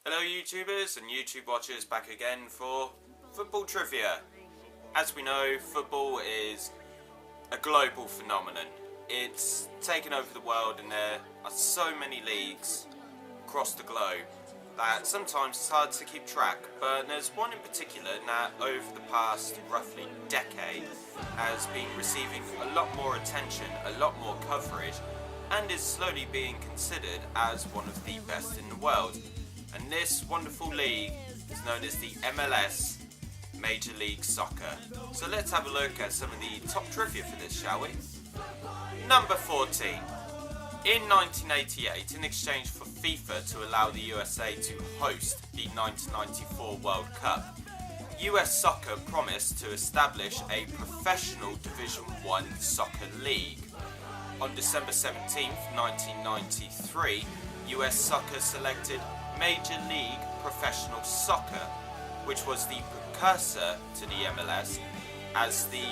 Hello YouTubers and YouTube watchers, back again for football trivia. As we know, football is a global phenomenon. It's taken over the world and there are so many leagues across the globe that sometimes it's hard to keep track, but there's one in particular that over the past roughly decade has been receiving a lot more attention, a lot more coverage, and is slowly being considered as one of the best in the world. And this wonderful league is known as the MLS, Major League Soccer. So let's have a look at some of the top trivia for this, shall we? Number 14. In 1988, in exchange for FIFA to allow the USA to host the 1994 World Cup, US Soccer promised to establish a professional Division I soccer league. On December 17, 1993, US Soccer selected Major League Professional Soccer, which was the precursor to the MLS, as the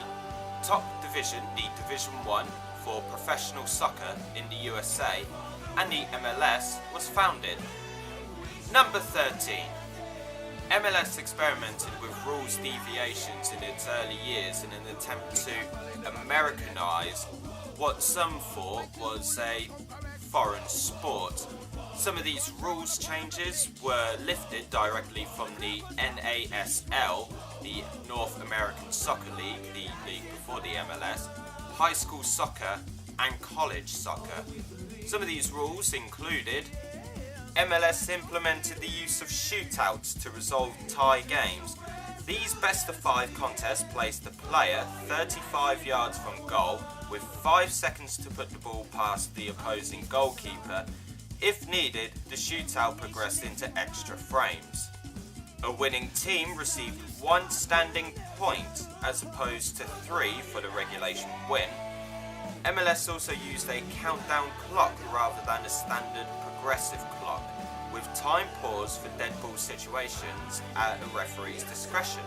top division, the Division I for professional soccer in the USA, and the MLS was founded. Number 13. MLS experimented with rules deviations in its early years in an attempt to Americanize what some thought was a foreign sport. Some of these rules changes were lifted directly from the NASL, the North American Soccer League, the league before the MLS, high school soccer and college soccer. Some of these rules included MLS implemented the use of shootouts to resolve tie games. These best-of-5 contests placed the player 35 yards from goal with 5 seconds to put the ball past the opposing goalkeeper. If needed, the shootout progressed into extra frames. A winning team received 1 standing point as opposed to 3 for the regulation win. MLS also used a countdown clock rather than a standard progressive clock, with time paused for dead ball situations at a referee's discretion.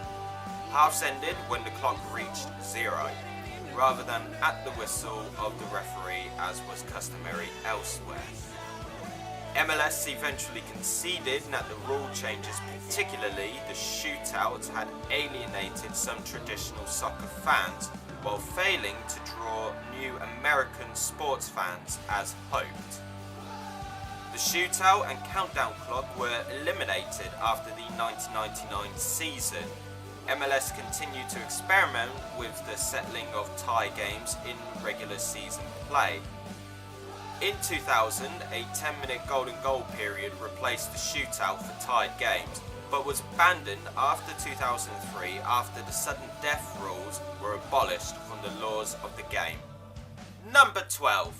Halves ended when the clock reached 0, rather than at the whistle of the referee as was customary elsewhere. MLS eventually conceded that the rule changes, particularly the shootouts, had alienated some traditional soccer fans while failing to draw new American sports fans as hoped. The shootout and countdown clock were eliminated after the 1999 season. MLS continued to experiment with the settling of tie games in regular season play. In 2000, a 10-minute golden goal period replaced the shootout for tied games, but was abandoned after 2003 after the sudden death rules were abolished from the laws of the game. Number 12.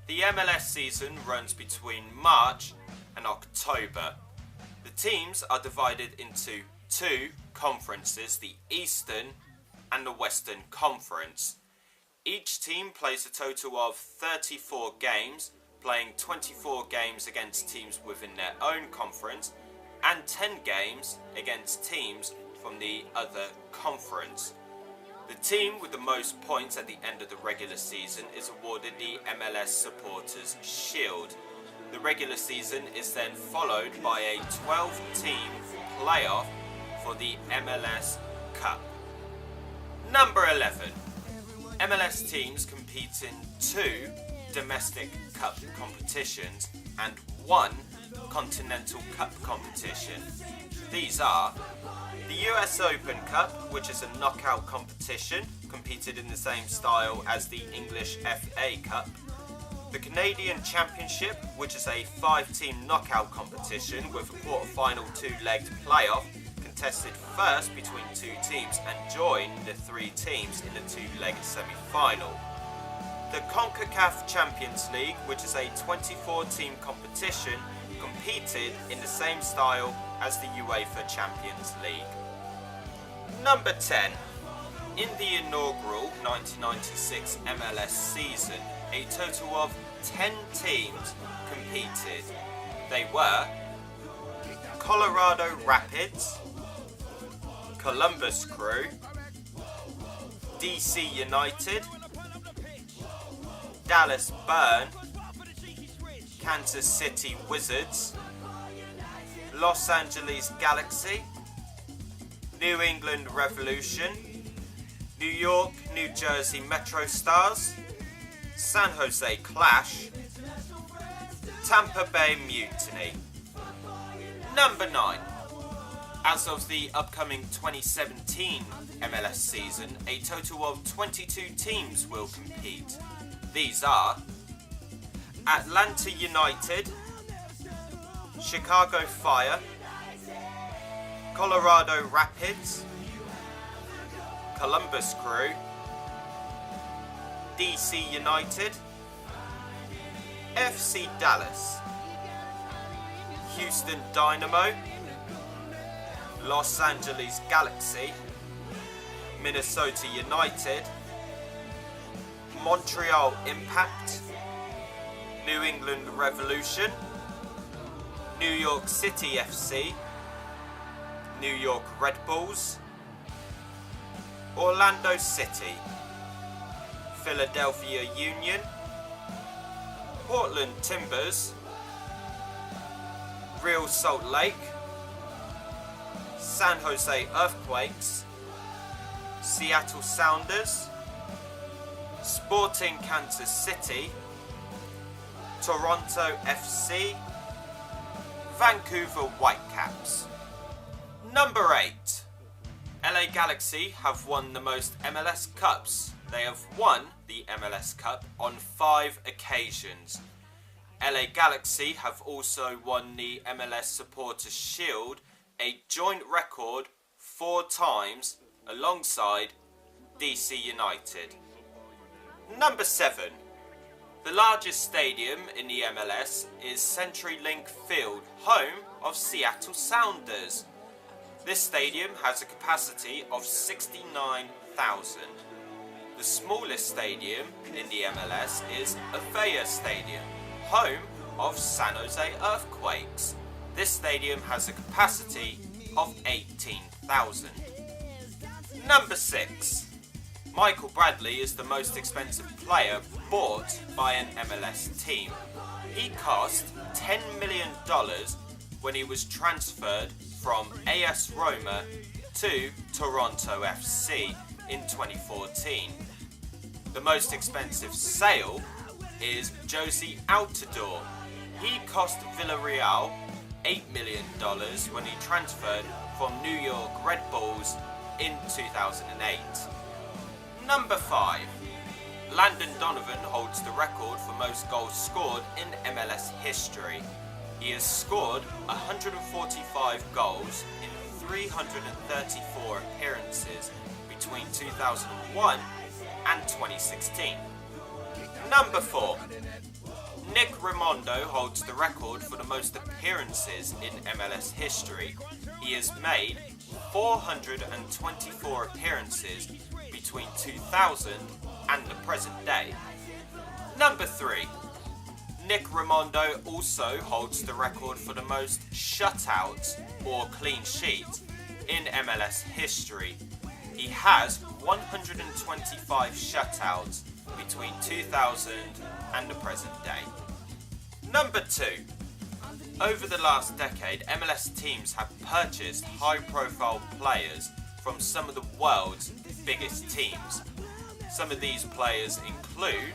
The MLS season runs between March and October. The teams are divided into 2 conferences, the Eastern and the Western Conference. Each team plays a total of 34 games, playing 24 games against teams within their own conference and 10 games against teams from the other conference. The team with the most points at the end of the regular season is awarded the MLS Supporters Shield. The regular season is then followed by a 12-team playoff for the MLS Cup. Number 11. MLS teams compete in 2 domestic cup competitions and 1 continental cup competition. These are the US Open Cup, which is a knockout competition competed in the same style as the English FA Cup, the Canadian Championship, which is a 5-team knockout competition with a quarter-final 2-legged playoff contested first between 2 teams and join the 3 teams in the 2-legged semi-final. The CONCACAF Champions League, which is a 24-team competition competed in the same style as the UEFA Champions League. Number 10. In the inaugural 1996 MLS season, a total of 10 teams competed. They were Colorado Rapids, Columbus Crew, DC United, Dallas Burn, Kansas City Wizards, Los Angeles Galaxy, New England Revolution, New York, New Jersey Metro Stars, San Jose Clash, Tampa Bay Mutiny. Number 9. As of the upcoming 2017 MLS season, a total of 22 teams will compete. These are Atlanta United, Chicago Fire, Colorado Rapids, Columbus Crew, DC United, FC Dallas, Houston Dynamo, Los Angeles Galaxy, Minnesota United, Montreal Impact, New England Revolution, New York City FC, New York Red Bulls, Orlando City, Philadelphia Union, Portland Timbers, Real Salt Lake, San Jose Earthquakes, Seattle Sounders, Sporting Kansas City, Toronto FC, Vancouver Whitecaps. Number 8. LA Galaxy have won the most MLS Cups. They have won the MLS Cup on 5 occasions. LA Galaxy have also won the MLS Supporters Shield, a joint record 4 times alongside DC United. Number 7. The largest stadium in the MLS is CenturyLink Field, home of Seattle Sounders. This stadium has a capacity of 69,000. The smallest stadium in the MLS is Avaya Stadium, home of San Jose Earthquakes. This stadium has a capacity of 18,000. Number 6. Michael Bradley is the most expensive player bought by an MLS team. He cost $10 million when he was transferred from AS Roma to Toronto FC in 2014. The most expensive sale is Josie Altidore. He cost Villarreal $8 million when he transferred from New York Red Bulls in 2008. Number 5. Landon Donovan holds the record for most goals scored in MLS history. He has scored 145 goals in 334 appearances between 2001 and 2016. Number 4. Nick Rimando holds the record for the most appearances in MLS history. He has made 424 appearances between 2000 and the present day. Number 3. Nick Rimando also holds the record for the most shutouts or clean sheets in MLS history. He has 125 shutouts between 2000 and the present day. Number 2. Over the last decade, MLS teams have purchased high-profile players from some of the world's biggest teams. Some of these players include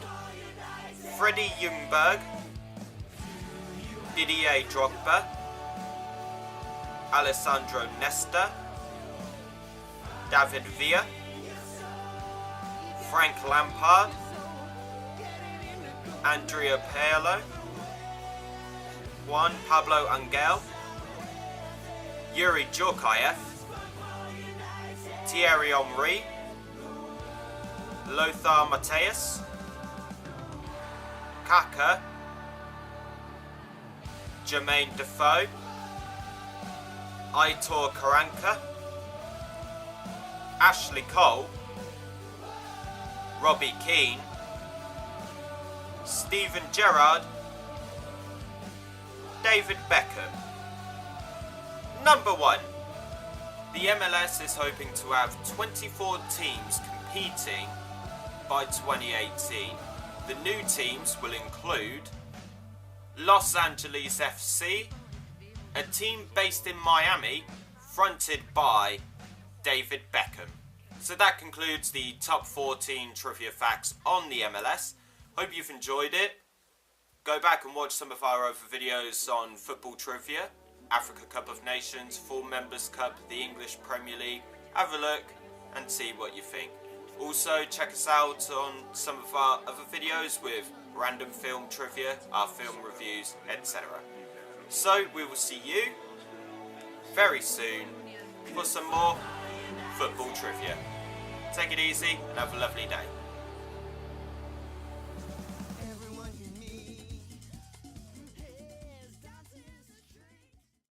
Freddie Ljungberg, Didier Drogba, Alessandro Nesta, David Villa, Frank Lampard, Andrea Pirlo, Juan Pablo Angel, Yuri Djorkaeff, Thierry Henry, Lothar Matthäus, Kaka, Jermaine Defoe, Aitor Karanka, Ashley Cole, Robbie Keane, Steven Gerrard, David Beckham. Number 1. The MLS is hoping to have 24 teams competing by 2018. The new teams will include Los Angeles FC, a team based in Miami, fronted by David Beckham. So that concludes the top 14 trivia facts on the MLS. Hope you've enjoyed it. Go back and watch some of our other videos on football trivia, Africa Cup of Nations, Full Members Cup, the English Premier League. Have a look and see what you think. Also, check us out on some of our other videos with random film trivia, our film reviews, etc. So, we will see you very soon for some more football trivia. Take it easy and have a lovely day.